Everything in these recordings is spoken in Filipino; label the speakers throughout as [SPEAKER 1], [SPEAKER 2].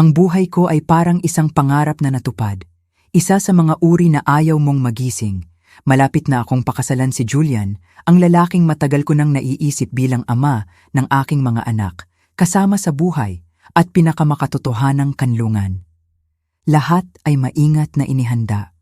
[SPEAKER 1] Ang buhay ko ay parang isang pangarap na natupad. Isa sa mga uri na ayaw mong magising. Malapit na akong pakasalan si Julian, ang lalaking matagal ko nang naiisip bilang ama ng aking mga anak, kasama sa buhay at pinakamakatotohanang kanlungan. Lahat ay maingat na inihanda.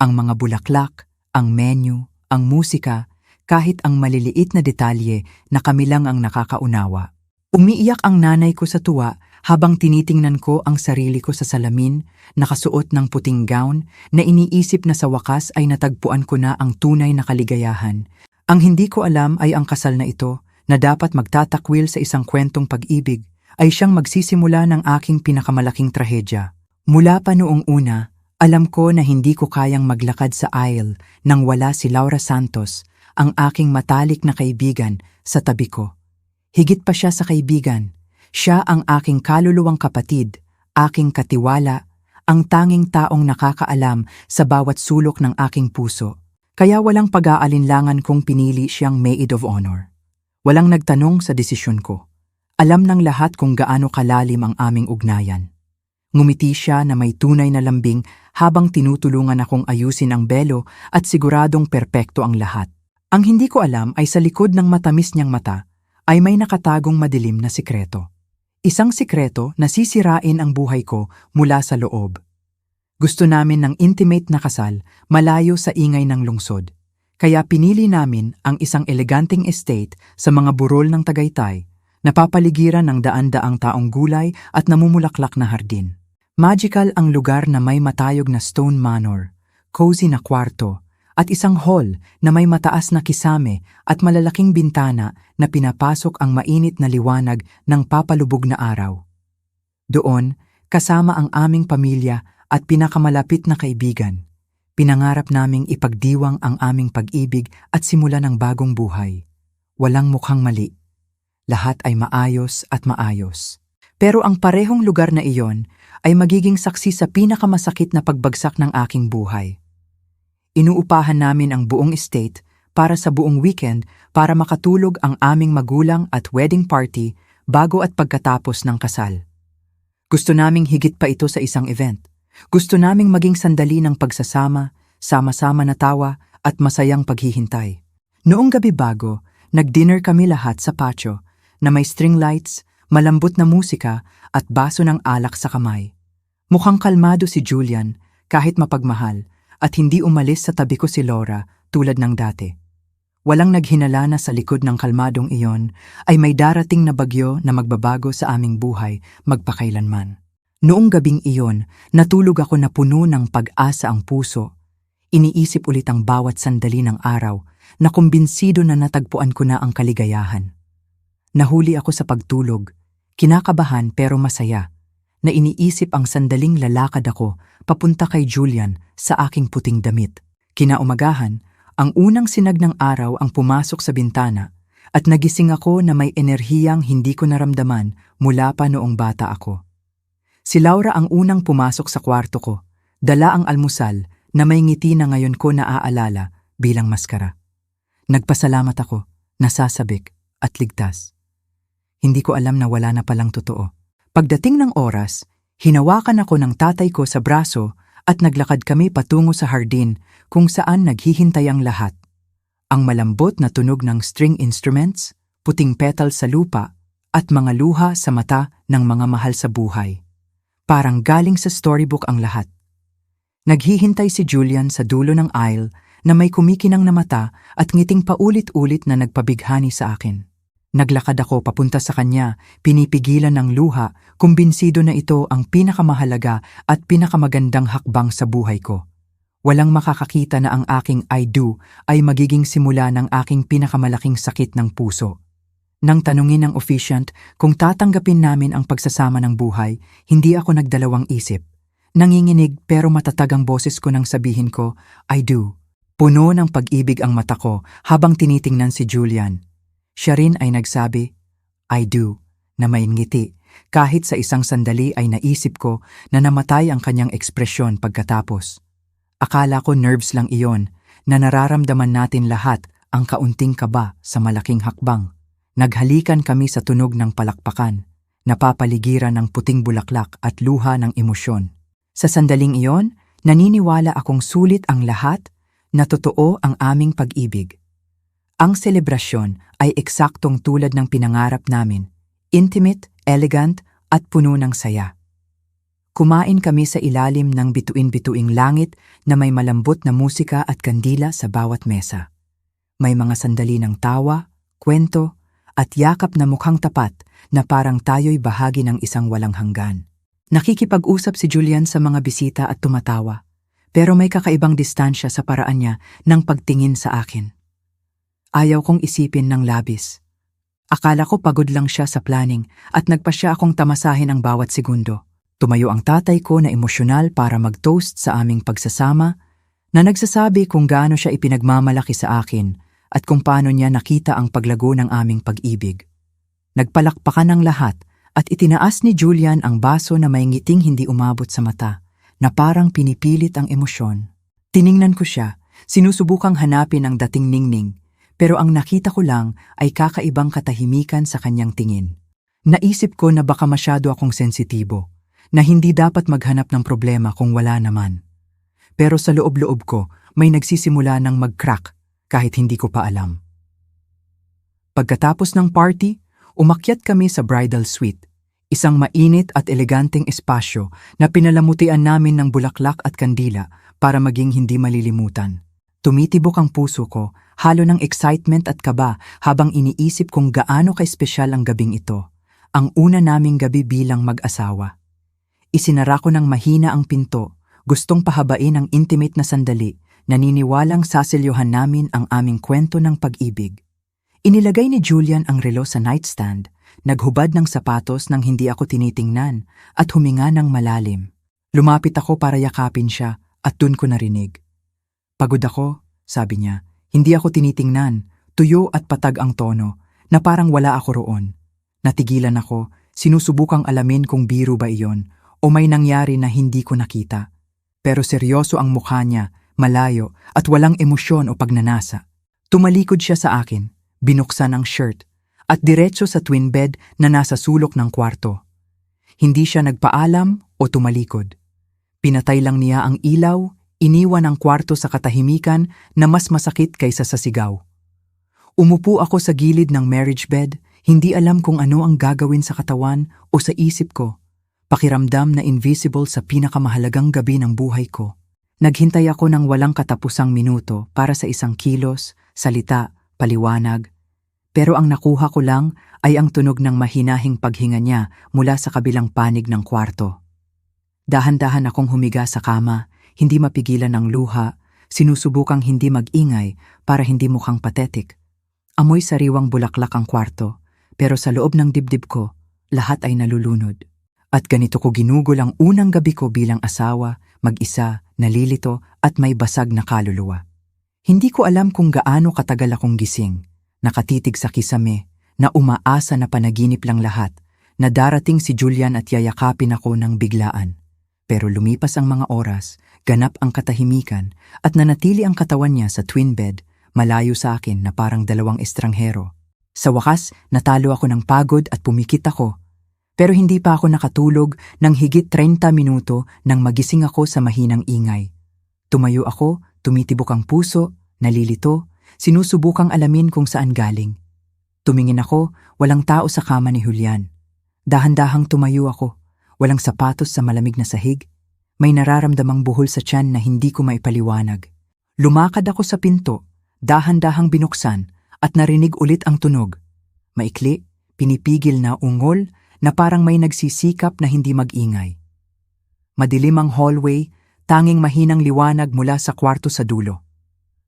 [SPEAKER 1] Ang mga bulaklak, ang menu, ang musika, kahit ang maliliit na detalye na kami lang ang nakakaunawa. Umiiyak ang nanay ko sa tuwa habang tinitingnan ko ang sarili ko sa salamin, nakasuot ng puting gown na iniisip na sa wakas ay natagpuan ko na ang tunay na kaligayahan. Ang hindi ko alam ay ang kasal na ito, na dapat magtatakwil sa isang kwentong pag-ibig, ay siyang magsisimula ng aking pinakamalaking trahedya. Mula pa noong una, alam ko na hindi ko kayang maglakad sa aisle nang wala si Laura Santos, ang aking matalik na kaibigan, sa tabi ko. Higit pa siya sa kaibigan. Siya ang aking kaluluwang kapatid, aking katiwala, ang tanging taong nakakaalam sa bawat sulok ng aking puso. Kaya walang pag-aalinlangan kung pinili siyang maid of honor. Walang nagtanong sa desisyon ko. Alam ng lahat kung gaano kalalim ang aming ugnayan. Ngumiti siya na may tunay na lambing habang tinutulungan akong ayusin ang belo at siguradong perpekto ang lahat. Ang hindi ko alam ay sa likod ng matamis niyang mata ay may nakatagong madilim na sikreto. Isang sikreto na sisirain ang buhay ko mula sa loob. Gusto namin ng intimate na kasal, malayo sa ingay ng lungsod. Kaya pinili namin ang isang eleganteng estate sa mga burol ng Tagaytay, napapaligiran ng daan-daang taong gulay at namumulaklak na hardin. Magical ang lugar na may matayog na stone manor, cozy na kwarto, at isang hall na may mataas na kisame at malalaking bintana na pinapasok ang mainit na liwanag ng papalubog na araw. Doon, kasama ang aming pamilya at pinakamalapit na kaibigan, pinangarap naming ipagdiwang ang aming pag-ibig at simulan ng bagong buhay. Walang mukhang mali. Lahat ay maayos at maayos. Pero ang parehong lugar na iyon ay magiging saksi sa pinakamasakit na pagbagsak ng aking buhay. Inuupahan namin ang buong estate para sa buong weekend para makatulog ang aming magulang at wedding party bago at pagkatapos ng kasal. Gusto naming higit pa ito sa isang event. Gusto naming maging sandali ng pagsasama, sama-sama na tawa at masayang paghihintay. Noong gabi bago, nag-dinner kami lahat sa patio na may string lights, malambot na musika at baso ng alak sa kamay. Mukhang kalmado si Julian kahit mapagmahal, at hindi umalis sa tabi ko si Laura tulad ng dati. Walang naghinala na sa likod ng kalmadong iyon ay may darating na bagyo na magbabago sa aming buhay magpakailanman. Noong gabing iyon, natulog ako na puno ng pag-asa ang puso. Iniisip ulit ang bawat sandali ng araw na kumbinsido na natagpuan ko na ang kaligayahan. Nahuli ako sa pagtulog, kinakabahan pero masaya, na iniisip ang sandaling lalakad ako papunta kay Julian sa aking puting damit. Kinaumagahan, ang unang sinag ng araw ang pumasok sa bintana at nagising ako na may enerhiyang hindi ko naramdaman mula pa noong bata ako. Si Laura ang unang pumasok sa kwarto ko, dala ang almusal na may ngiti na ngayon ko naaalala bilang maskara. Nagpasalamat ako, nasasabik at ligtas. Hindi ko alam na wala na palang totoo. Pagdating ng oras, hinawakan ako ng tatay ko sa braso at naglakad kami patungo sa hardin kung saan naghihintay ang lahat. Ang malambot na tunog ng string instruments, puting petal sa lupa, at mga luha sa mata ng mga mahal sa buhay. Parang galing sa storybook ang lahat. Naghihintay si Julian sa dulo ng aisle na may kumikinang na mata at ngiting paulit-ulit na nagpabighani sa akin. Naglakad ako papunta sa kanya, pinipigilan ng luha, kumbinsido na ito ang pinakamahalaga at pinakamagandang hakbang sa buhay ko. Walang makakakita na ang aking I do ay magiging simula ng aking pinakamalaking sakit ng puso. Nang tanungin ng officiant kung tatanggapin namin ang pagsasama ng buhay, hindi ako nagdalawang isip. Nanginginig pero matatag ang boses ko nang sabihin ko, I do. Puno ng pag-ibig ang mata ko habang tinitingnan si Julian. Siya rin ay nagsabi, I do, na may ngiti, kahit sa isang sandali ay naisip ko na namatay ang kanyang ekspresyon pagkatapos. Akala ko nerves lang iyon, na nararamdaman natin lahat ang kaunting kaba sa malaking hakbang. Naghalikan kami sa tunog ng palakpakan. napapaligiran ng puting bulaklak at luha ng emosyon. Sa sandaling iyon, naniniwala akong sulit ang lahat na totoo ang aming pag-ibig. Ang selebrasyon ay eksaktong tulad ng pinangarap namin, intimate, elegant at puno ng saya. Kumain kami sa ilalim ng bituin-bituing langit na may malambot na musika at kandila sa bawat mesa. May mga sandali ng tawa, kwento, at yakap na mukhang tapat na parang tayo'y bahagi ng isang walang hanggan. Nakikipag-usap si Julian sa mga bisita at tumatawa, pero may kakaibang distansya sa paraan niya ng pagtingin sa akin. Ayaw kong isipin ng labis. Akala ko pagod lang siya sa planning at nagpa siya akong tamasahin ang bawat segundo. Tumayo ang tatay ko na emosyonal para mag-toast sa aming pagsasama, na nagsasabi kung gaano siya ipinagmamalaki sa akin at kung paano niya nakita ang paglago ng aming pag-ibig. Nagpalakpakan ng lahat at itinaas ni Julian ang baso na may ngiting hindi umabot sa mata, na parang pinipilit ang emosyon. Tiningnan ko siya, sinusubukang hanapin ang dating ningning, pero ang nakita ko lang ay kakaibang katahimikan sa kanyang tingin. Naisip ko na baka masyado akong sensitibo, na hindi dapat maghanap ng problema kung wala naman. Pero sa loob-loob ko, may nagsisimula ng mag-crack kahit hindi ko pa alam. Pagkatapos ng party, umakyat kami sa bridal suite, isang mainit at eleganteng espasyo na pinalamutian namin ng bulaklak at kandila para maging hindi malilimutan. Tumitibok ang puso ko, halo ng excitement at kaba habang iniisip kung gaano ka-espesyal ang gabing ito, ang una naming gabi bilang mag-asawa. Isinara ko ng mahina ang pinto, gustong pahabain ang intimate na sandali, naniniwalang saselyohan namin ang aming kwento ng pag-ibig. Inilagay ni Julian ang relo sa nightstand, naghubad ng sapatos nang hindi ako tinitingnan at huminga ng malalim. Lumapit ako para yakapin siya at dun ko narinig. Pagod ako, sabi niya. Hindi ako tinitingnan, tuyo at patag ang tono, na parang wala ako roon. Natigilan ako, sinusubukang alamin kung biro ba iyon o may nangyari na hindi ko nakita. Pero seryoso ang mukha niya, malayo at walang emosyon o pagnanasa. Tumalikod siya sa akin, binuksan ang shirt, at diretso sa twin bed na nasa sulok ng kwarto. Hindi siya nagpaalam o tumalikod. Pinatay lang niya ang ilaw, iniwan ang kwarto sa katahimikan na mas masakit kaysa sa sigaw. Umupo ako sa gilid ng marriage bed, hindi alam kung ano ang gagawin sa katawan o sa isip ko. Pakiramdam na invisible sa pinakamahalagang gabi ng buhay ko. Naghintay ako ng walang katapusang minuto para sa isang kilos, salita, paliwanag. Pero ang nakuha ko lang ay ang tunog ng mahinahing paghinga niya mula sa kabilang panig ng kwarto. Dahan-dahan akong humiga sa kama, hindi mapigilan ang luha, sinusubukang hindi mag-ingay para hindi mukhang pathetic. Amoy sariwang bulaklak ang kwarto, pero sa loob ng dibdib ko, lahat ay nalulunod. At ganito ko ginugol ang unang gabi ko bilang asawa, mag-isa, nalilito at may basag na kaluluwa. Hindi ko alam kung gaano katagal akong gising, nakatitig sa kisame, na umaasa na panaginip lang lahat, na darating si Julian at yayakapin ako ng biglaan. Pero lumipas ang mga oras, ganap ang katahimikan at nanatili ang katawan niya sa twin bed, malayo sa akin na parang dalawang estranghero. Sa wakas, natalo ako ng pagod at pumikit ako. Pero hindi pa ako nakatulog ng higit 30 minuto nang magising ako sa mahinang ingay. Tumayo ako, tumitibok ang puso, nalilito, sinusubukang alamin kung saan galing. Tumingin ako, walang tao sa kama ni Julian. Dahan-dahang tumayo ako, walang sapatos sa malamig na sahig. May nararamdamang buhol sa tiyan na hindi ko maipaliwanag. Lumakad ako sa pinto, dahan-dahang binuksan at narinig ulit ang tunog. Maikli, pinipigil na ungol na parang may nagsisikap na hindi mag-ingay. Madilim ang hallway, tanging mahinang liwanag mula sa kwarto sa dulo.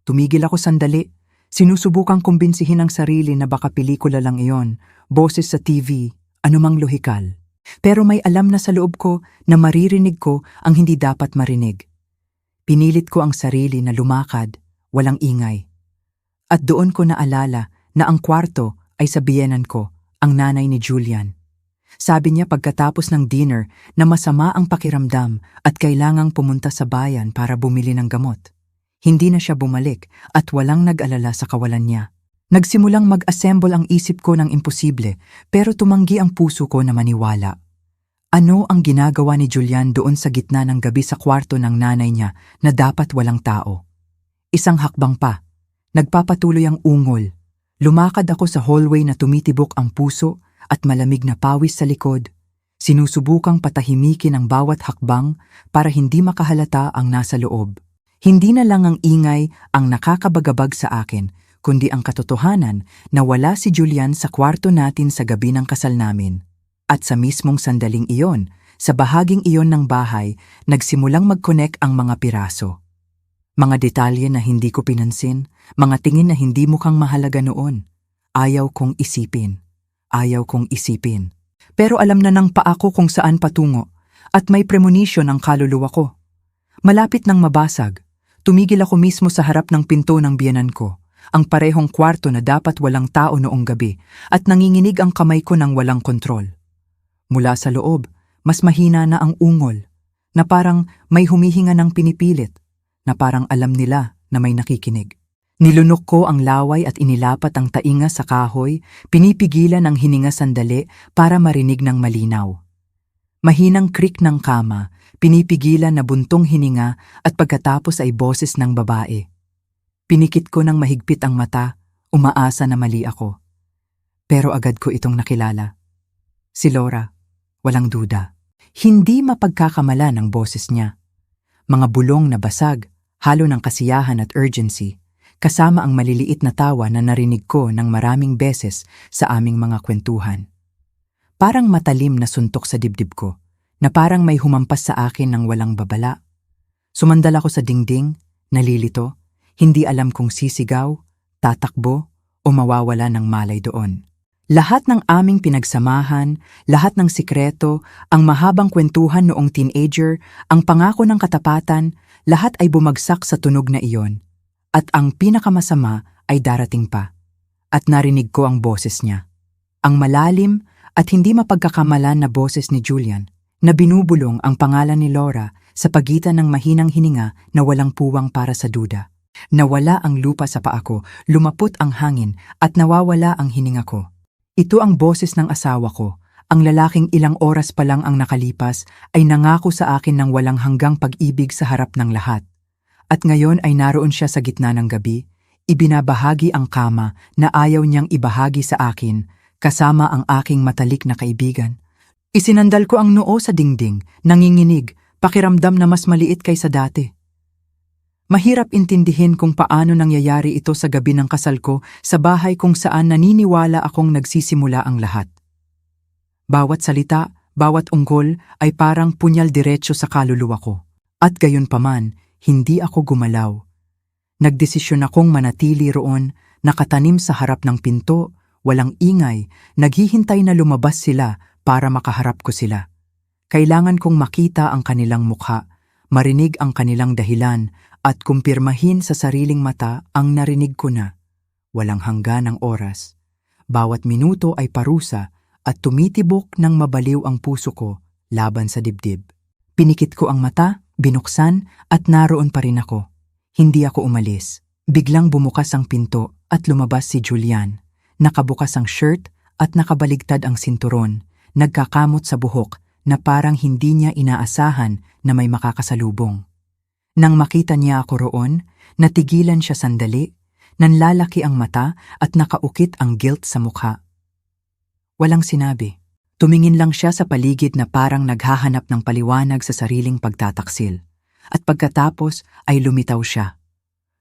[SPEAKER 1] Tumigil ako sandali, sinusubukang kumbinsihin ang sarili na baka pelikula lang iyon, boses sa TV, anumang lohikal. Pero may alam na sa loob ko na maririnig ko ang hindi dapat marinig. Pinilit ko ang sarili na lumakad, walang ingay. At doon ko naalala na ang kwarto ay sa biyenan ko, ang nanay ni Julian. Sabi niya pagkatapos ng dinner na masama ang pakiramdam at kailangang pumunta sa bayan para bumili ng gamot. Hindi na siya bumalik at walang nag-alala sa kawalan niya. Nagsimulang mag-assemble ang isip ko ng imposible, pero tumanggi ang puso ko na maniwala. Ano ang ginagawa ni Julian doon sa gitna ng gabi sa kwarto ng nanay niya na dapat walang tao? Isang hakbang pa. Nagpapatuloy ang ungol. Lumakad ako sa hallway na tumitibok ang puso at malamig na pawis sa likod. Sinusubukang patahimikin ang bawat hakbang para hindi makahalata ang nasa loob. Hindi na lang ang ingay ang nakakabagabag sa akin, kundi ang katotohanan na wala si Julian sa kwarto natin sa gabi ng kasal namin. At sa mismong sandaling iyon, sa bahaging iyon ng bahay, nagsimulang mag-connect ang mga piraso. Mga detalye na hindi ko pinansin, mga tingin na hindi mukhang mahalaga noon. Ayaw kong isipin. Ayaw kong isipin. Pero alam na ng paa ko kung saan patungo, at may premonition ang kaluluwa ko. Malapit nang mabasag, tumigil ako mismo sa harap ng pinto ng biyenan ko, ang parehong kwarto na dapat walang tao noong gabi, at nanginginig ang kamay ko ng walang kontrol. Mula sa loob, mas mahina na ang ungol, na parang may humihinga ng pinipilit, na parang alam nila na may nakikinig. Nilunok ko ang laway at inilapat ang tainga sa kahoy, pinipigilan ang hininga sandali para marinig ng malinaw. Mahinang creak ng kama, pinipigilan na buntong hininga at pagkatapos ay boses ng babae. Pinikit ko ng mahigpit ang mata, umaasa na mali ako. Pero agad ko itong nakilala. Si Laura, walang duda. Hindi mapagkakamala ng boses niya. Mga bulong na basag, halo ng kasiyahan at urgency, kasama ang maliliit na tawa na narinig ko ng maraming beses sa aming mga kwentuhan. Parang matalim na suntok sa dibdib ko, na parang may humampas sa akin ng walang babala. Sumandal ako sa dingding, nalilito, hindi alam kung sisigaw, tatakbo, o mawawala ng malay doon. Lahat ng aming pinagsamahan, lahat ng sikreto, ang mahabang kwentuhan noong teenager, ang pangako ng katapatan, lahat ay bumagsak sa tunog na iyon. At ang pinakamasama ay darating pa. At narinig ko ang boses niya. Ang malalim at hindi mapagkakamalan na boses ni Julian, na binubulong ang pangalan ni Laura sa pagitan ng mahinang hininga na walang puwang para sa duda. Nawala ang lupa sa paa ko, lumapot ang hangin at nawawala ang hininga ko. Ito ang boses ng asawa ko, ang lalaking ilang oras pa lang ang nakalipas ay nangako sa akin ng walang hanggang pag-ibig sa harap ng lahat. At ngayon ay naroon siya sa gitna ng gabi, ibinabahagi ang kama na ayaw niyang ibahagi sa akin, kasama ang aking matalik na kaibigan. Isinandal ko ang noo sa dingding, nanginginig, pakiramdam na mas maliit kaysa dati. Mahirap intindihin kung paano nangyayari ito sa gabi ng kasal ko sa bahay kung saan naniniwala akong nagsisimula ang lahat. Bawat salita, bawat unggol ay parang punyal diretso sa kaluluwa ko. At gayon paman, hindi ako gumalaw. Nagdesisyon akong manatili roon, nakatanim sa harap ng pinto, walang ingay, naghihintay na lumabas sila para makaharap ko sila. Kailangan kong makita ang kanilang mukha, marinig ang kanilang dahilan, at kumpirmahin sa sariling mata ang narinig ko na. Walang hanggan ang oras. Bawat minuto ay parusa at tumitibok ng mabaliw ang puso ko laban sa dibdib. Pinikit ko ang mata, binuksan at naroon pa rin ako. Hindi ako umalis. Biglang bumukas ang pinto at lumabas si Julian. Nakabukas ang shirt at nakabaligtad ang sinturon. Nagkakamot sa buhok na parang hindi niya inaasahan na may makakasalubong. Nang makita niya ako roon, natigilan siya sandali, nanlalaki ang mata at nakaukit ang guilt sa mukha. Walang sinabi. Tumingin lang siya sa paligid na parang naghahanap ng paliwanag sa sariling pagtataksil. At pagkatapos ay lumitaw siya.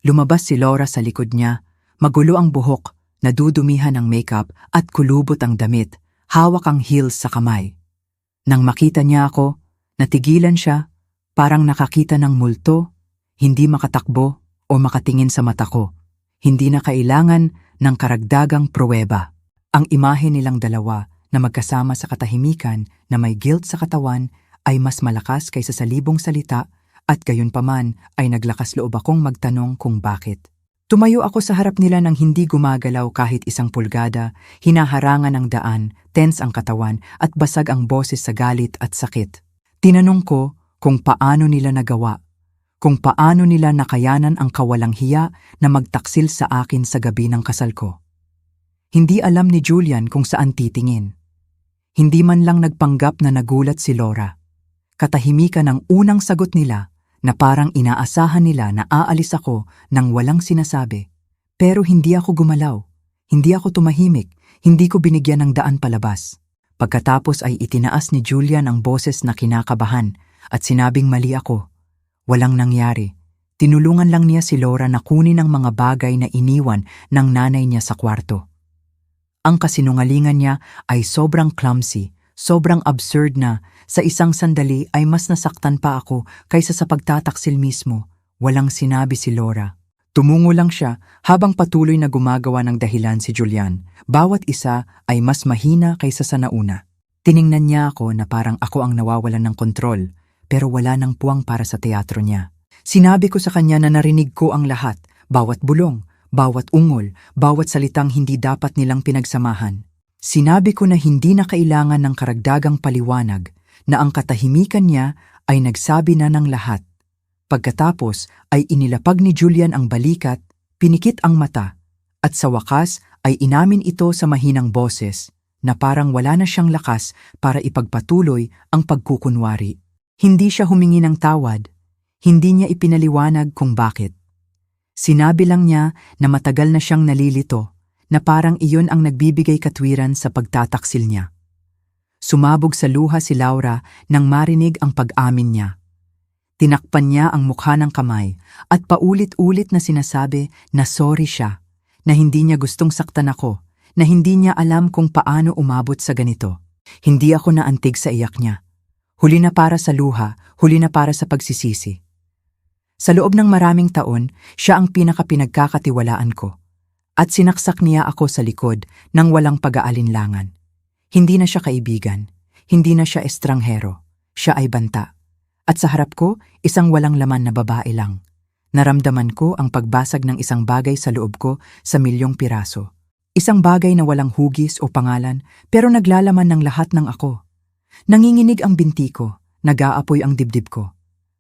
[SPEAKER 1] Lumabas si Laura sa likod niya, magulo ang buhok, nadudumihan ng makeup at kulubot ang damit, hawak ang heels sa kamay. Nang makita niya ako, natigilan siya, parang nakakita ng multo, hindi makatakbo o makatingin sa mata ko. Hindi na kailangan ng karagdagang pruweba. Ang imahe nilang dalawa na magkasama sa katahimikan na may guilt sa katawan ay mas malakas kaysa sa libong salita at gayunpaman ay naglakas loob akong magtanong kung bakit. Tumayo ako sa harap nila nang hindi gumagalaw kahit isang pulgada, hinaharangan ng daan, tense ang katawan at basag ang boses sa galit at sakit. Tinanong ko kung paano nila nagawa, kung paano nila nakayanan ang kawalang hiya na magtaksil sa akin sa gabi ng kasal ko. Hindi alam ni Julian kung saan titingin. Hindi man lang nagpanggap na nagulat si Laura. Katahimikan ang unang sagot nila na parang inaasahan nila na aalis ako nang walang sinasabi. Pero hindi ako gumalaw, hindi ako tumahimik, hindi ko binigyan ng daan palabas. Pagkatapos ay itinaas ni Julian ang boses na kinakabahan at sinabing mali ako. Walang nangyari. Tinulungan lang niya si Laura na kunin ang mga bagay na iniwan ng nanay niya sa kwarto. Ang kasinungalingan niya ay sobrang clumsy, sobrang absurd na sa isang sandali ay mas nasaktan pa ako kaysa sa pagtataksil mismo. Walang sinabi si Laura. Tumungo lang siya habang patuloy na gumagawa ng dahilan si Julian. Bawat isa ay mas mahina kaysa sa nauna. Tiningnan niya ako na parang ako ang nawawalan ng kontrol, pero wala nang puwang para sa teatro niya. Sinabi ko sa kanya na narinig ko ang lahat, bawat bulong, bawat ungol, bawat salitang hindi dapat nilang pinagsamahan. Sinabi ko na hindi na kailangan ng karagdagang paliwanag, na ang katahimikan niya ay nagsabi na ng lahat. Pagkatapos ay inilapag ni Julian ang balikat, pinikit ang mata, at sa wakas ay inamin ito sa mahinang boses na parang wala na siyang lakas para ipagpatuloy ang pagkukunwari. Hindi siya humingi ng tawad, hindi niya ipinaliwanag kung bakit. Sinabi lang niya na matagal na siyang nalilito, na parang iyon ang nagbibigay katwiran sa pagtataksil niya. Sumabog sa luha si Laura nang marinig ang pag-amin niya. Tinakpan niya ang mukha ng kamay at paulit-ulit na sinasabi na sorry siya, na hindi niya gustong saktan ako, na hindi niya alam kung paano umabot sa ganito. Hindi ako naantig sa iyak niya. Huli na para sa luha, huli na para sa pagsisisi. Sa loob ng maraming taon, siya ang pinakapinagkakatiwalaan ko. At sinaksak niya ako sa likod nang walang pag-aalinlangan. Hindi na siya kaibigan, hindi na siya estranghero, siya ay banta. At sa harap ko, isang walang laman na babae lang. Naramdaman ko ang pagbasag ng isang bagay sa loob ko sa milyong piraso. Isang bagay na walang hugis o pangalan, pero naglalaman ng lahat ng ako. Nanginginig ang binti ko, nag-aapoy ang dibdib ko.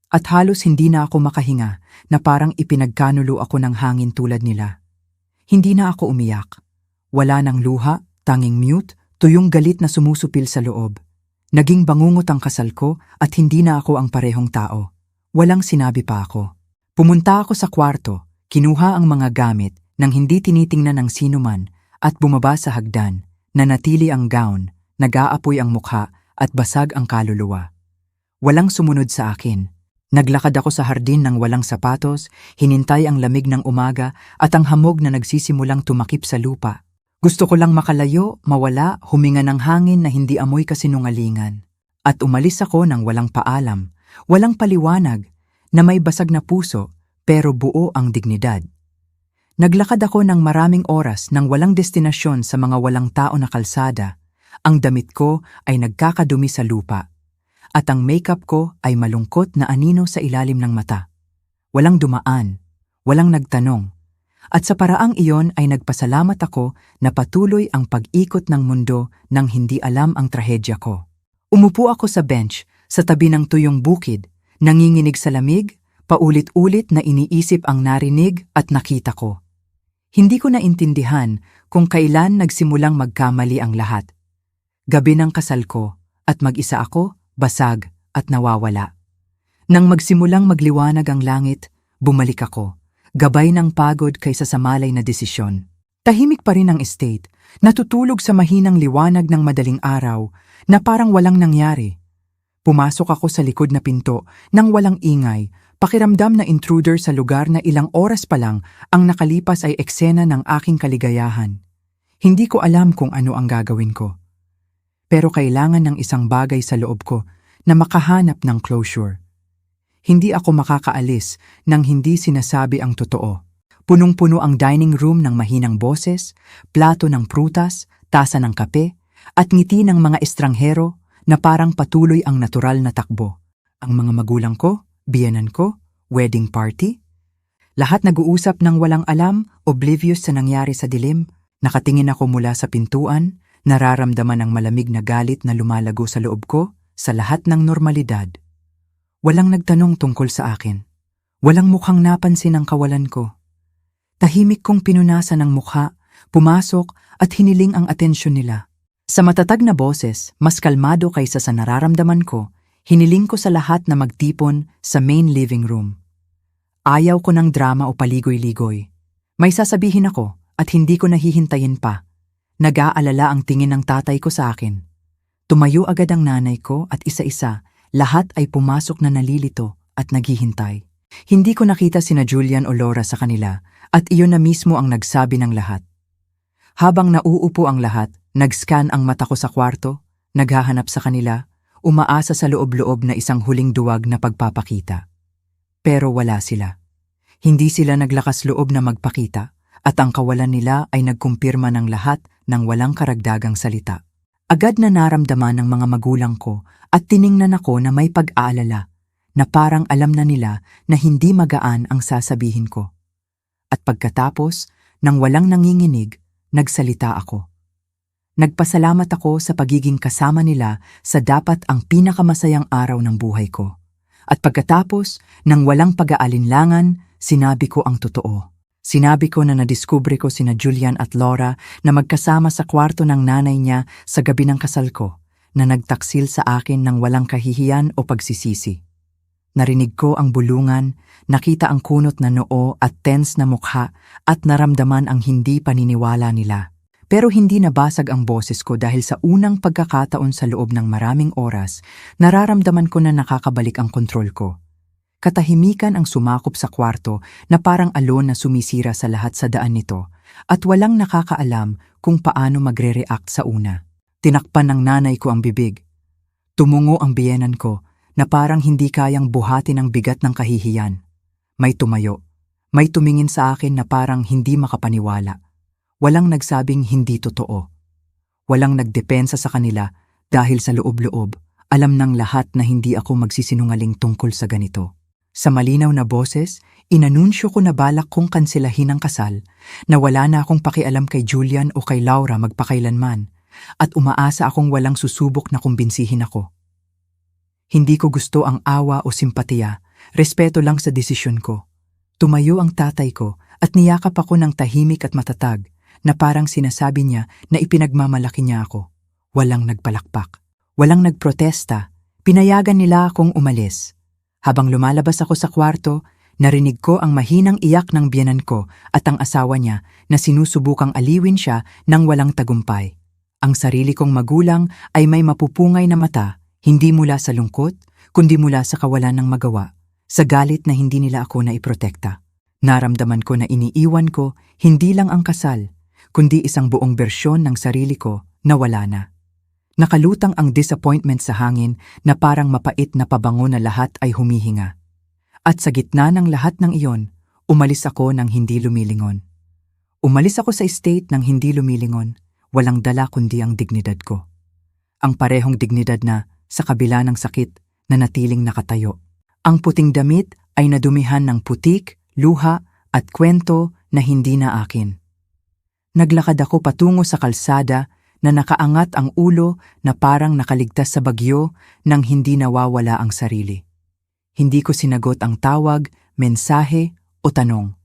[SPEAKER 1] At halos hindi na ako makahinga na parang ipinagkanulo ako ng hangin tulad nila. Hindi na ako umiyak. Wala nang luha, tanging mute, tuyong galit na sumusupil sa loob. Naging bangungot ang kasal ko at hindi na ako ang parehong tao. Walang sinabi pa ako. Pumunta ako sa kwarto, kinuha ang mga gamit nang hindi tinitingnan ng sino man at bumaba sa hagdan, nanatili ang gown, nag-aapoy ang mukha at basag ang kaluluwa. Walang sumunod sa akin. Naglakad ako sa hardin ng walang sapatos, hinintay ang lamig ng umaga at ang hamog na nagsisimulang tumakip sa lupa. Gusto ko lang makalayo, mawala, huminga ng hangin na hindi amoy kasinungalingan. At umalis ako ng walang paalam, walang paliwanag, na may basag na puso, pero buo ang dignidad. Naglakad ako ng maraming oras nang walang destinasyon sa mga walang tao na kalsada. Ang damit ko ay nagkakadumi sa lupa. At ang makeup ko ay malungkot na anino sa ilalim ng mata. Walang dumaan, walang nagtanong. At sa paraang iyon ay nagpasalamat ako na patuloy ang pag-ikot ng mundo nang hindi alam ang trahedya ko. Umupo ako sa bench, sa tabi ng tuyong bukid, nanginginig sa lamig, paulit-ulit na iniisip ang narinig at nakita ko. Hindi ko naintindihan kung kailan nagsimulang magkamali ang lahat. Gabi ng kasal ko, at mag-isa ako, basag at nawawala. Nang magsimulang magliwanag ang langit, bumalik ako. Gabay ng pagod kaysa sa malay na desisyon. Tahimik pa rin ang estate, natutulog sa mahinang liwanag ng madaling araw na parang walang nangyari. Pumasok ako sa likod na pinto nang walang ingay, pakiramdam na intruder sa lugar na ilang oras pa lang ang nakalipas ay eksena ng aking kaligayahan. Hindi ko alam kung ano ang gagawin ko. Pero kailangan ng isang bagay sa loob ko na makahanap ng closure. Hindi ako makakaalis nang hindi sinasabi ang totoo. Punong-puno ang dining room ng mahinang boses, plato ng prutas, tasa ng kape, at ngiti ng mga estranghero na parang patuloy ang natural na takbo. Ang mga magulang ko, biyenan ko, wedding party. Lahat nag-uusap ng walang alam, oblivious sa nangyari sa dilim. Nakatingin ako mula sa pintuan, nararamdaman ang malamig na galit na lumalago sa loob ko sa lahat ng normalidad. Walang nagtanong tungkol sa akin. Walang mukhang napansin ang kawalan ko. Tahimik kong pinunasan ang mukha, Pumasok at hiniling ang atensyon nila. Sa matatag na boses, mas kalmado kaysa sa nararamdaman ko, hiniling ko sa lahat na magtipon sa main living room. Ayaw ko ng drama o paligoy-ligoy. May sasabihin ako at hindi ko nahihintayin pa. Nag-aalala ang tingin ng tatay ko sa akin. Tumayo agad ang nanay ko at isa-isa, lahat ay pumasok na nalilito at naghihintay. Hindi ko nakita sina Julian o Laura sa kanila at iyon na mismo ang nagsabi ng lahat. Habang nauupo ang lahat, nag-scan ang mata ko sa kwarto, naghahanap sa kanila, umaasa sa loob-loob na isang huling duwag na pagpapakita. Pero wala sila. Hindi sila naglakas loob na magpakita at ang kawalan nila ay nagkumpirma ng lahat ng walang karagdagang salita. Agad na naramdaman ng mga magulang ko at tiningnan ako na may pag-aalala, na parang alam na nila na hindi magaan ang sasabihin ko. At pagkatapos, nang walang nanginginig, nagsalita ako. Nagpasalamat ako sa pagiging kasama nila sa dapat ang pinakamasayang araw ng buhay ko. At pagkatapos, nang walang pag-aalinlangan, sinabi ko ang totoo. Sinabi ko na nadiskubre ko sina Julian at Laura na magkasama sa kwarto ng nanay niya sa gabi ng kasal ko, na nagtaksil sa akin ng walang kahihiyan o pagsisisi. Narinig ko ang bulungan, nakita ang kunot na noo at tense na mukha at naramdaman ang hindi paniniwala nila. Pero hindi nabasag ang boses ko dahil sa unang pagkakataon sa loob ng maraming oras, nararamdaman ko na nakakabalik ang kontrol ko. Katahimikan ang sumakop sa kwarto na parang alon na sumisira sa lahat sa daan nito at walang nakakaalam kung paano magre-react sa una. Tinakpan ng nanay ko ang bibig. Tumungo ang biyenan ko na parang hindi kayang buhatin ang bigat ng kahihiyan. May tumayo. May tumingin sa akin na parang hindi makapaniwala. Walang nagsabing hindi totoo. Walang nagdepensa sa kanila dahil sa loob-loob, alam ng lahat na hindi ako magsisinungaling tungkol sa ganito. Sa malinaw na boses, inanunsyo ko na balak kong kanselahin ang kasal, na wala na akong pakialam kay Julian o kay Laura magpakailanman, at umaasa akong walang susubok na kumbinsihin ako. Hindi ko gusto ang awa o simpatiya, respeto lang sa desisyon ko. Tumayo ang tatay ko at niyakap ako ng tahimik at matatag, na parang sinasabi niya na ipinagmamalaki niya ako. Walang nagpalakpak, walang nagprotesta, pinayagan nila akong umalis. Habang lumalabas ako sa kwarto, narinig ko ang mahinang iyak ng biyenan ko at ang asawa niya na sinusubukang aliwin siya ng walang tagumpay. Ang sarili kong magulang ay may mapupungay na mata, hindi mula sa lungkot, kundi mula sa kawalan ng magawa, sa galit na hindi nila ako naiprotekta. Naramdaman ko na iniiwan ko hindi lang ang kasal, kundi isang buong bersyon ng sarili ko na wala na. Nakalutang ang disappointment sa hangin na parang mapait na pabango na lahat ay humihinga. At sa gitna ng lahat ng iyon, umalis ako ng hindi lumilingon. Umalis ako sa estate ng hindi lumilingon, walang dala kundi ang dignidad ko. Ang parehong dignidad na, sa kabila ng sakit, na natiling nakatayo. Ang puting damit ay nadumihan ng putik, luha at kwento na hindi na akin. Naglakad ako patungo sa kalsada na nakaangat ang ulo na parang nakaligtas sa bagyo nang hindi nawawala ang sarili. Hindi ko sinagot ang tawag, mensahe o tanong.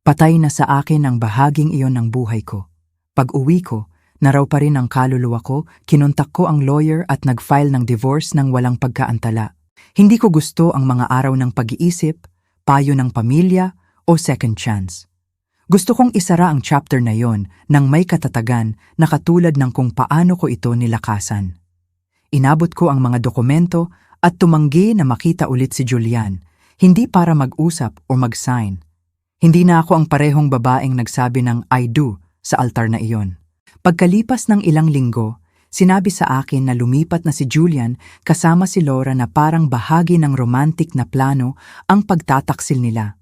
[SPEAKER 1] Patay na sa akin ang bahaging iyon ng buhay ko. Pag-uwi ko, naraw pa rin ang kaluluwa ko, kinontak ko ang lawyer at nag-file ng divorce ng walang pagkaantala. Hindi ko gusto ang mga araw ng pag-iisip, payo ng pamilya o second chance. Gusto kong isara ang chapter na yon nang may katatagan na katulad ng kung paano ko ito nilakasan. Inabot ko ang mga dokumento at tumanggi na makita ulit si Julian, hindi para mag-usap o mag-sign. Hindi na ako ang parehong babaeng nagsabi ng I do sa altar na iyon. Pagkalipas ng ilang linggo, sinabi sa akin na lumipat na si Julian kasama si Laura na parang bahagi ng romantic na plano ang pagtataksil nila.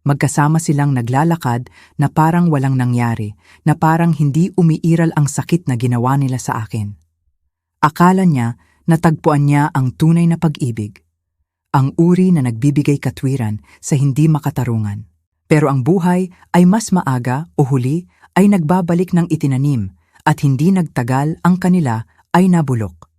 [SPEAKER 1] Magkasama silang naglalakad na parang walang nangyari, na parang hindi umiiral ang sakit na ginawa nila sa akin. Akala niya natagpuan niya ang tunay na pag-ibig, ang uri na nagbibigay katwiran sa hindi makatarungan. Pero ang buhay ay mas maaga o huli ay nagbabalik ng itinanim at hindi nagtagal ang kanila ay nabulok.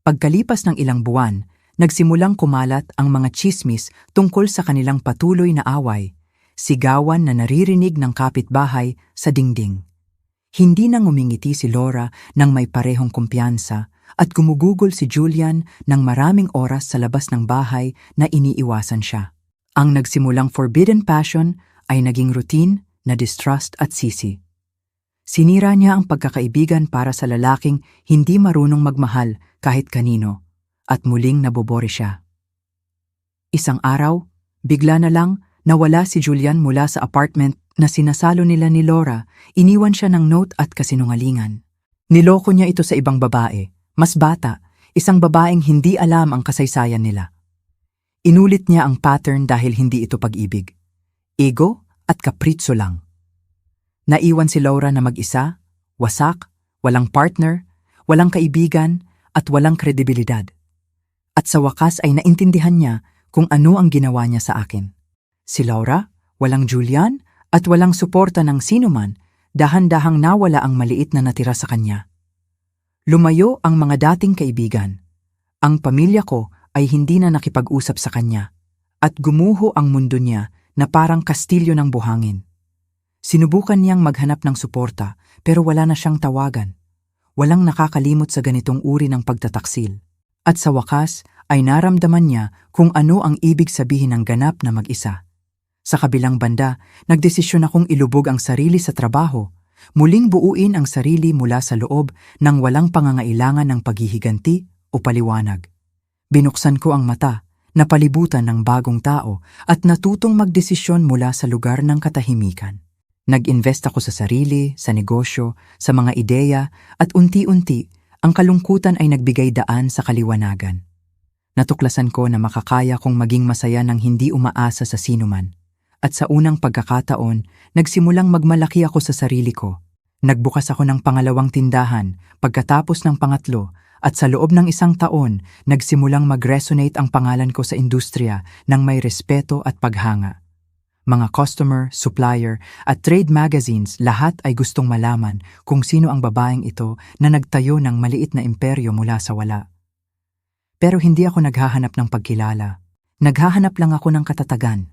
[SPEAKER 1] Pagkalipas ng ilang buwan, nagsimulang kumalat ang mga tsismis tungkol sa kanilang patuloy na away, sigawan na naririnig ng kapitbahay sa dingding. Hindi na ngumingiti si Laura nang may parehong kumpiyansa at gumugugol si Julian ng maraming oras sa labas ng bahay na iniiwasan siya. Ang nagsimulang forbidden passion ay naging routine na distrust at sisi. Sinira niya ang pagkakaibigan para sa lalaking hindi marunong magmahal kahit kanino at muling nabobore siya. Isang araw, bigla na lang nawala si Julian mula sa apartment na sinasalo nila ni Laura. Iniwan siya ng note at kasinungalingan. Niloko niya ito sa ibang babae, mas bata, isang babaeng hindi alam ang kasaysayan nila. Inulit niya ang pattern dahil hindi ito pag-ibig. Ego at kapritso lang. Naiwan si Laura na mag-isa, wasak, walang partner, walang kaibigan, at walang kredibilidad. At sa wakas ay naintindihan niya kung ano ang ginawa niya sa akin. Si Laura, walang Julian, at walang suporta ng sinuman, dahan-dahang nawala ang maliit na natira sa kanya. Lumayo ang mga dating kaibigan. Ang pamilya ko ay hindi na nakipag-usap sa kanya, at gumuho ang mundo niya na parang kastilyo ng buhangin. Sinubukan niyang maghanap ng suporta pero wala na siyang tawagan. Walang nakakalimot sa ganitong uri ng pagtataksil. At sa wakas ay naramdaman niya kung ano ang ibig sabihin ng ganap na mag-isa. Sa kabilang banda, nagdesisyon akong ilubog ang sarili sa trabaho, muling buuin ang sarili mula sa loob nang walang pangangailangan ng paghihiganti o paliwanag. Binuksan ko ang mata, napalibutan ng bagong tao at natutong magdesisyon mula sa lugar ng katahimikan. Nag-invest ako sa sarili, sa negosyo, sa mga ideya at unti-unti ang kalungkutan ay nagbigay daan sa kaliwanagan. Natuklasan ko na makakaya kong maging masaya nang hindi umaasa sa sinuman. At sa unang pagkakataon, nagsimulang magmalaki ako sa sarili ko. Nagbukas ako ng pangalawang tindahan, pagkatapos ng pangatlo, at sa loob ng isang taon, nagsimulang mag-resonate ang pangalan ko sa industriya ng may respeto at paghanga. Mga customer, supplier, at trade magazines lahat ay gustong malaman kung sino ang babaeng ito na nagtayo ng maliit na imperyo mula sa wala. Pero hindi ako naghahanap ng pagkilala. Naghahanap lang ako ng katatagan.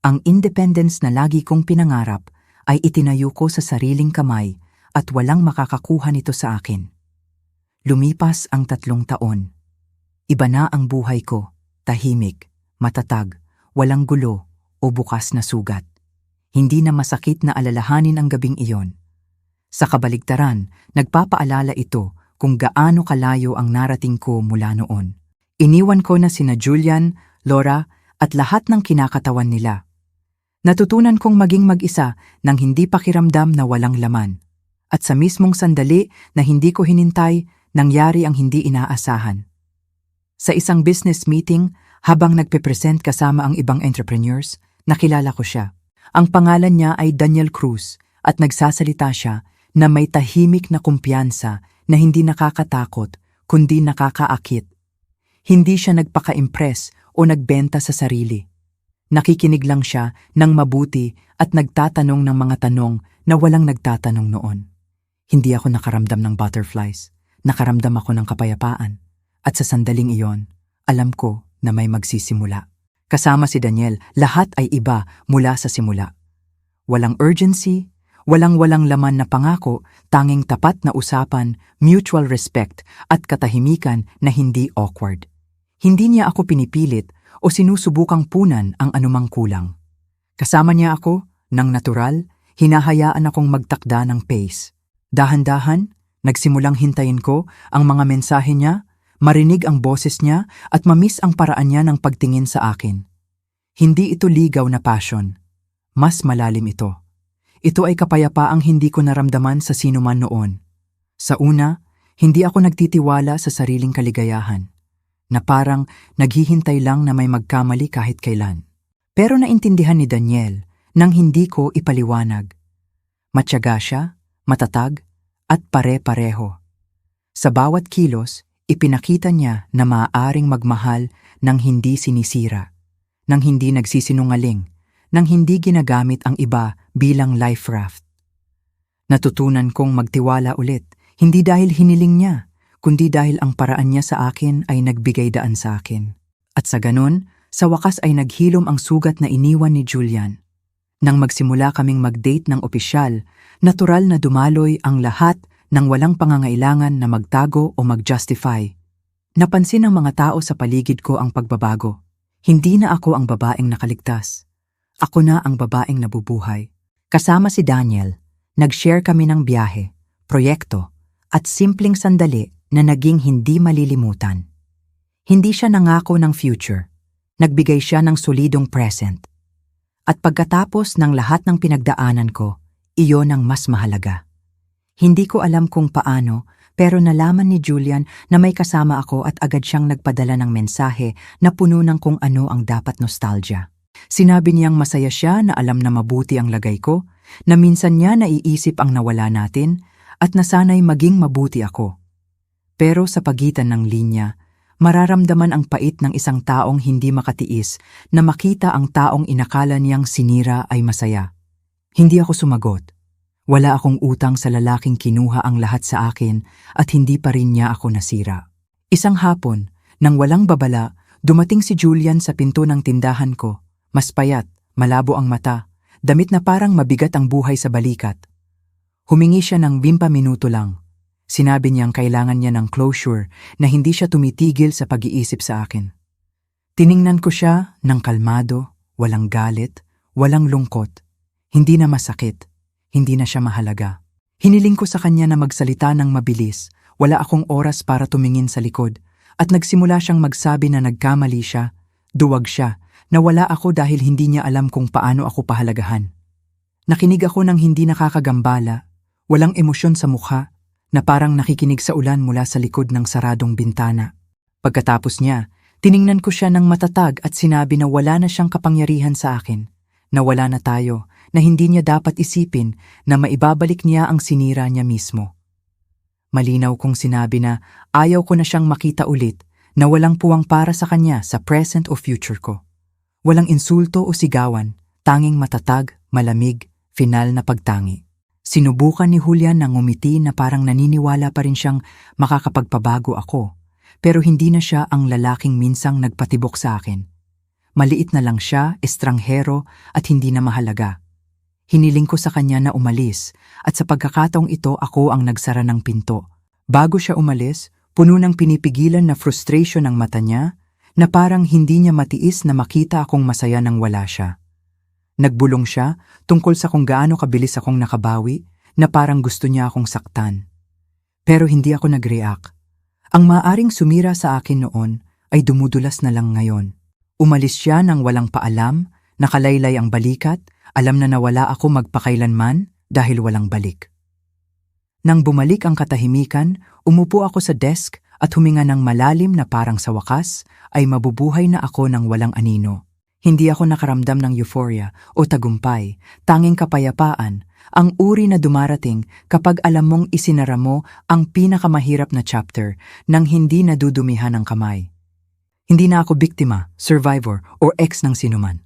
[SPEAKER 1] Ang independence na lagi kong pinangarap ay itinayo ko sa sariling kamay at walang makakakuha nito sa akin. Lumipas ang 3 taon. Iba na ang buhay ko, tahimik, matatag, walang gulo, o bukas na sugat. Hindi na masakit na alalahanin ang gabing iyon. Sa kabaligtaran, nagpapaalala ito kung gaano kalayo ang narating ko mula noon. Iniwan ko na sina Julian, Laura at lahat ng kinakatawan nila. Natutunan kong maging mag-isa nang hindi pakiramdam na walang laman. At sa mismong sandali na hindi ko hinintay, nangyari ang hindi inaasahan. Sa isang business meeting, habang nagpe-present kasama ang ibang entrepreneurs, nakilala ko siya. Ang pangalan niya ay Daniel Cruz at nagsasalita siya na may tahimik na kumpiyansa na hindi nakakatakot kundi nakakaakit. Hindi siya nagpaka-impress o nagbenta sa sarili. Nakikinig lang siya ng mabuti at nagtatanong ng mga tanong na walang nagtatanong noon. Hindi ako nakaramdam ng butterflies, nakaramdam ako ng kapayapaan. At sa sandaling iyon, alam ko na may magsisimula. Kasama si Daniel, lahat ay iba mula sa simula. Walang urgency, walang laman na pangako, tanging tapat na usapan, mutual respect at katahimikan na hindi awkward. Hindi niya ako pinipilit o sinusubukang punan ang anumang kulang. Kasama niya ako, nang natural, hinahayaan akong magtakda ng pace. Dahan-dahan, nagsimulang hintayin ko ang mga mensahe niya, marinig ang boses niya at mamiss ang paraan niya ng pagtingin sa akin. Hindi ito ligaw na passion. Mas malalim ito. Ito ay kapayapaang hindi ko naramdaman sa sino man noon. Sa una, hindi ako nagtitiwala sa sariling kaligayahan, na parang naghihintay lang na may magkamali kahit kailan. Pero naintindihan ni Daniel nang hindi ko ipaliwanag. Matyaga siya, matatag, at pare-pareho. Sa bawat kilos, ipinakita niya na maaaring magmahal nang hindi sinisira, nang hindi nagsisinungaling, nang hindi ginagamit ang iba bilang life raft. Natutunan kong magtiwala ulit, hindi dahil hiniling niya, kundi dahil ang paraan niya sa akin ay nagbigay daan sa akin. At sa ganon, sa wakas ay naghilom ang sugat na iniwan ni Julian. Nang magsimula kaming mag-date ng opisyal, natural na dumaloy ang lahat ng walang pangangailangan na magtago o mag-justify. Napansin ng mga tao sa paligid ko ang pagbabago. Hindi na ako ang babaeng nakaligtas. Ako na ang babaeng nabubuhay. Kasama si Daniel, nag-share kami ng biyahe, proyekto, at simpleng sandali na naging hindi malilimutan. Hindi siya nangako ng future. Nagbigay siya ng solidong present. At pagkatapos ng lahat ng pinagdaanan ko, iyon ang mas mahalaga. Hindi ko alam kung paano, pero nalaman ni Julian na may kasama ako at agad siyang nagpadala ng mensahe na puno ng kung ano ang dapat nostalgia. Sinabi niyang masaya siya na alam na mabuti ang lagay ko, na minsan niya naiisip ang nawala natin, at nasanay maging mabuti ako. Pero sa pagitan ng linya, mararamdaman ang pait ng isang taong hindi makatiis na makita ang taong inakala niyang sinira ay masaya. Hindi ako sumagot. Wala akong utang sa lalaking kinuha ang lahat sa akin at hindi pa rin niya ako nasira. Isang hapon, nang walang babala, dumating si Julian sa pinto ng tindahan ko. Mas payat, malabo ang mata, damit na parang mabigat ang buhay sa balikat. Humingi siya ng 20 minuto lang. Sinabi niyang kailangan niya ng closure na hindi siya tumitigil sa pag-iisip sa akin. Tiningnan ko siya ng kalmado, walang galit, walang lungkot. Hindi na masakit, hindi na siya mahalaga. Hiniling ko sa kanya na magsalita ng mabilis, wala akong oras para tumingin sa likod, at nagsimula siyang magsabi na nagkamali siya, duwag siya, na wala ako dahil hindi niya alam kung paano ako pahalagahan. Nakinig ako ng hindi nakakagambala, walang emosyon sa mukha, na parang nakikinig sa ulan mula sa likod ng saradong bintana. Pagkatapos niya, tiningnan ko siya ng matatag at sinabi na wala na siyang kapangyarihan sa akin, na wala na tayo, na hindi niya dapat isipin na maibabalik niya ang sinira niya mismo. Malinaw kong sinabi na ayaw ko na siyang makita ulit, na walang puwang para sa kanya sa present o future ko. Walang insulto o sigawan, tanging matatag, malamig, final na pagtangi. Sinubukan ni Julian na ngumiti na parang naniniwala pa rin siyang makakapagpabago ako, pero hindi na siya ang lalaking minsang nagpatibok sa akin. Maliit na lang siya, estranghero at hindi na mahalaga. Hiniling ko sa kanya na umalis at sa pagkakataong ito ako ang nagsara ng pinto. Bago siya umalis, puno ng pinipigilan na frustration ang mata niya, na parang hindi niya matiis na makita akong masaya nang wala siya. Nagbulong siya tungkol sa kung gaano kabilis akong nakabawi, na parang gusto niya akong saktan. Pero hindi ako nag-react. Ang maaaring sumira sa akin noon ay dumudulas na lang ngayon. Umalis siya nang walang paalam, nakalaylay ang balikat, alam na nawala ako magpakailanman dahil walang balik. Nang bumalik ang katahimikan, umupo ako sa desk at huminga ng malalim na parang sa wakas ay mabubuhay na ako ng walang anino. Hindi ako nakaramdam ng euphoria o tagumpay, tanging kapayapaan, ang uri na dumarating kapag alam mong isinara mo ang pinakamahirap na chapter nang hindi nadudumihan ng kamay. Hindi na ako biktima, survivor o ex ng sinuman.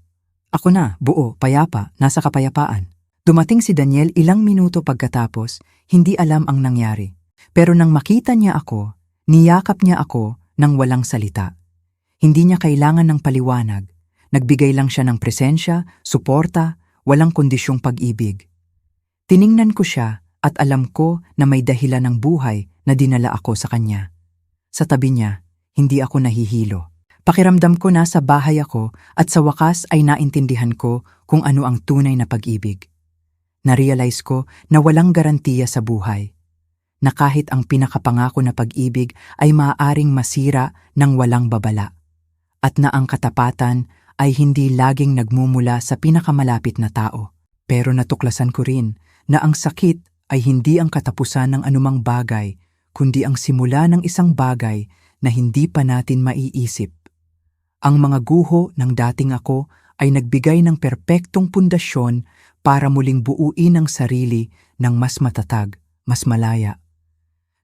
[SPEAKER 1] Ako na, buo, payapa, nasa kapayapaan. Dumating si Daniel ilang minuto pagkatapos, hindi alam ang nangyari. Pero nang makita niya ako, niyakap niya ako nang walang salita. Hindi niya kailangan ng paliwanag. Nagbigay lang siya ng presensya, suporta, walang kondisyong pag-ibig. Tiningnan ko siya at alam ko na may dahilan ng buhay na dinala ako sa kanya. Sa tabi niya, hindi ako nahihilo. Pakiramdam ko na sa bahay ako at sa wakas ay naintindihan ko kung ano ang tunay na pag-ibig. Na-realize ko na walang garantiya sa buhay. Na kahit ang pinakapangako na pag-ibig ay maaaring masira ng walang babala. At na ang katapatan ay hindi laging nagmumula sa pinakamalapit na tao. Pero natuklasan ko rin na ang sakit ay hindi ang katapusan ng anumang bagay, kundi ang simula ng isang bagay na hindi pa natin maiisip. Ang mga guho ng dating ako ay nagbigay ng perpektong pundasyon para muling buuin ang sarili ng mas matatag, mas malaya.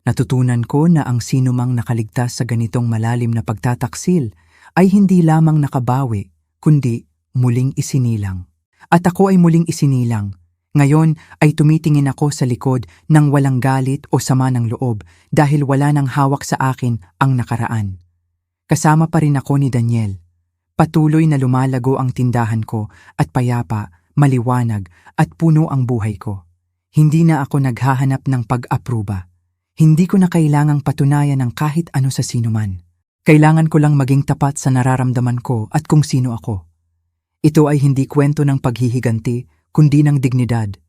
[SPEAKER 1] Natutunan ko na ang sinumang nakaligtas sa ganitong malalim na pagtataksil ay hindi lamang nakabawi, kundi muling isinilang. At ako ay muling isinilang. Ngayon ay tumitingin ako sa likod ng walang galit o sama ng loob dahil wala nang hawak sa akin ang nakaraan. Kasama pa rin ako ni Daniel. Patuloy na lumalago ang tindahan ko at payapa, maliwanag at puno ang buhay ko. Hindi na ako naghahanap ng pag-apruba. Hindi ko na kailangang patunayan ng kahit ano sa sinuman. Kailangan ko lang maging tapat sa nararamdaman ko at kung sino ako. Ito ay hindi kwento ng paghihiganti, kundi ng dignidad.